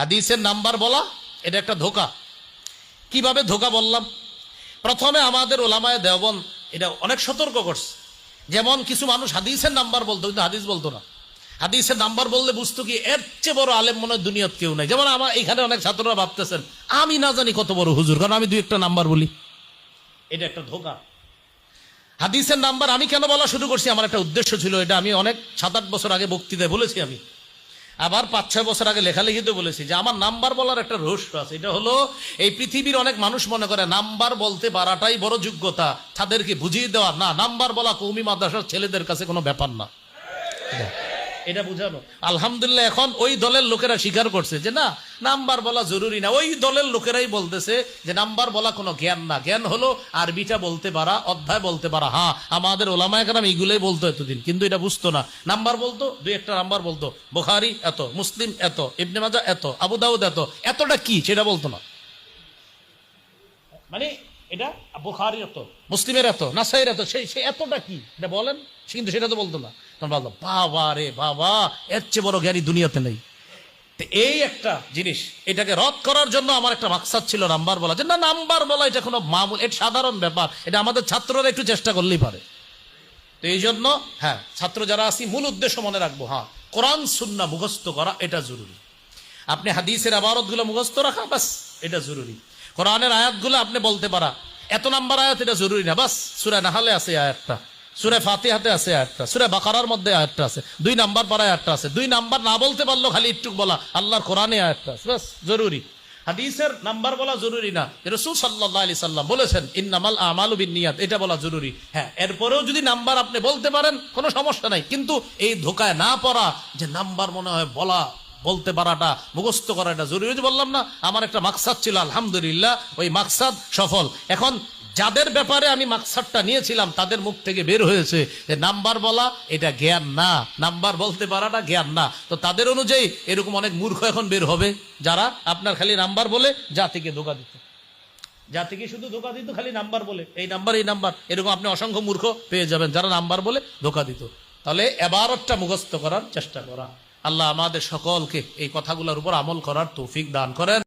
হাদিসের নাম্বার বলা এটা একটা ধোঁকা। কিভাবে ধোঁকা বললাম? প্রথমে আমাদের ওলামায়ে দেওবন্দ এটা অনেক সতর্ক করছে। যেমন কিছু মানুষ হাদিসের নাম্বার বলতো, কিন্তু হাদিস বলতো না। হাদিসের নাম্বার বললে বুঝতো কি এর চেয়ে বড় আলেম মনে হয় দুনিয়াত কেউ নাই। যেমন আমার এখানে অনেক ছাত্ররা ভাবতেছেন আমি না জানি কত বড় হুজুর, কারণ আমি দুই একটা নাম্বার বলি। এটা একটা ধোঁকা। হাদিসের নাম্বার আমি কেন বলা শুরু করছি, আমার একটা উদ্দেশ্য ছিল। এটা আমি অনেক 7-8 বছর আগে বক্তৃতায় বলেছি, আমি আবার 5-6 বছর আগে লেখালেখিতে বলেছি যে আমার নাম্বার বলার একটা রহস্য আছে। এটা হলো এই পৃথিবীর অনেক মানুষ মনে করে নাম্বার বলতে পারাটাই বড় যোগ্যতা, তাদেরকে বুঝিয়ে দেওয়া না, নাম্বার বলা কওমি মাদ্রাসার ছেলেদের কাছে কোনো ব্যাপার না, এটা বুঝানো। আলহামদুলিল্লাহ এখন ওই দলের লোকেরা স্বীকার করছে যে না, নাম্বার বলা জরুরি না। ওই দলের লোকেরাই বলতেছে যে নাম্বার বলা কোনো জ্ঞান না, জ্ঞান হলো আরবিটা বলতে পারা, অধ্যায় বলতে পারা। হ্যাঁ, আমাদের ওলামায়ে কেরাম এইগুলোই বলতো এতদিন, কিন্তু এটা বুঝতো না। নাম্বার বলতো, দুই একটা নাম্বার বলতো, বুখারী এত, মুসলিম এত, ইবনে মাজাহ এত, আবু দাউদ এত, এতটা কি সেটা বলতো না। মানে এটা বুখারী এত, মুসলিমের এত, নাসাইর এত, সেই এতটা কি এটা বলেন, কিন্তু সেটা তো বলতো না। বাবা রে বাবা, এর চেয়ে বড় জ্ঞানী দুনিয়াতে নেই। এই একটা জিনিস, এটাকে রদ করার জন্য আমার একটা মাকসাদ ছিল নাম্বার বলা, যে না নাম্বার বলা এটা কোনো মামুল, এটা সাধারণ ব্যাপার, এটা আমাদের ছাত্ররা একটু চেষ্টা করলেই পারে। তো এই জন্য হ্যাঁ, ছাত্র যারা আছি মূল উদ্দেশ্য মনে রাখবো, হ্যাঁ কোরআন সুন্নাহ মুখস্থ করা এটা জরুরি। আপনি হাদিসের ইবারতগুলো মুখস্থ রাখা বাস এটা জরুরি। কোরআনের আয়াতগুলো আপনি বলতে পারা, এত নাম্বার আয়াত এটা জরুরি না। বাস সূরা নাহলে আছে আয়াতটা, সূরা ফাতিহাতে আছে আয়াতটা, সূরা বাকারার মধ্যে আয়াতটা আছে, 2 নাম্বার পারা আয়াতটা আছে, 2 নাম্বার না বলতে পারলো খালি একটু বলা, আল্লাহর কোরআনে আয়াতটা আছে, বাস জরুরি। হাদিসের নাম্বার বলা জরুরি না। রাসূল সাল্লাল্লাহু আলাইহি সাল্লাম বলেছেন ইন্নামাল আমালু বিন্নিয়াত, এটা বলা জরুরি। হ্যাঁ, এরপরেও যদি নাম্বার আপনি বলতে পারেন কোনো সমস্যা নাই, কিন্তু এই ধোকায় না পড়া যে নাম্বার মনে হয় বলতে পারাটা, মুখস্থ করাটা জরুরি। বললাম না আমার একটা মাকসাদ ছিল, আলহামদুলিল্লাহ ওই মাকসাদ সফল। এখন যাদের ব্যাপারে আমি মাকসাদটা নিয়েছিলাম তাদের মুখ থেকে বের হয়েছে যে নাম্বার বলা এটা জ্ঞান না, নাম্বার বলতে পারাটা জ্ঞান না। তো তাদের অনুযায়ী এরকম অনেক মূর্খ এখন বের হবে, যারা আপনার খালি নাম্বার বলে জাতিকে ধোঁকা দিত, জাতিকে শুধু ধোঁকা দিত খালি নাম্বার বলে, এই নাম্বার এই নাম্বার, এরকম আপনি অসংখ্য মূর্খ পেয়ে যাবেন যারা নাম্বার বলে ধোঁকা দিত। তাহলে ইবারতটা মুখস্থ করার চেষ্টা করা। আল্লাহ আমাদের সকলকে এই কথাগুলোর উপর আমল করার তৌফিক দান করেন।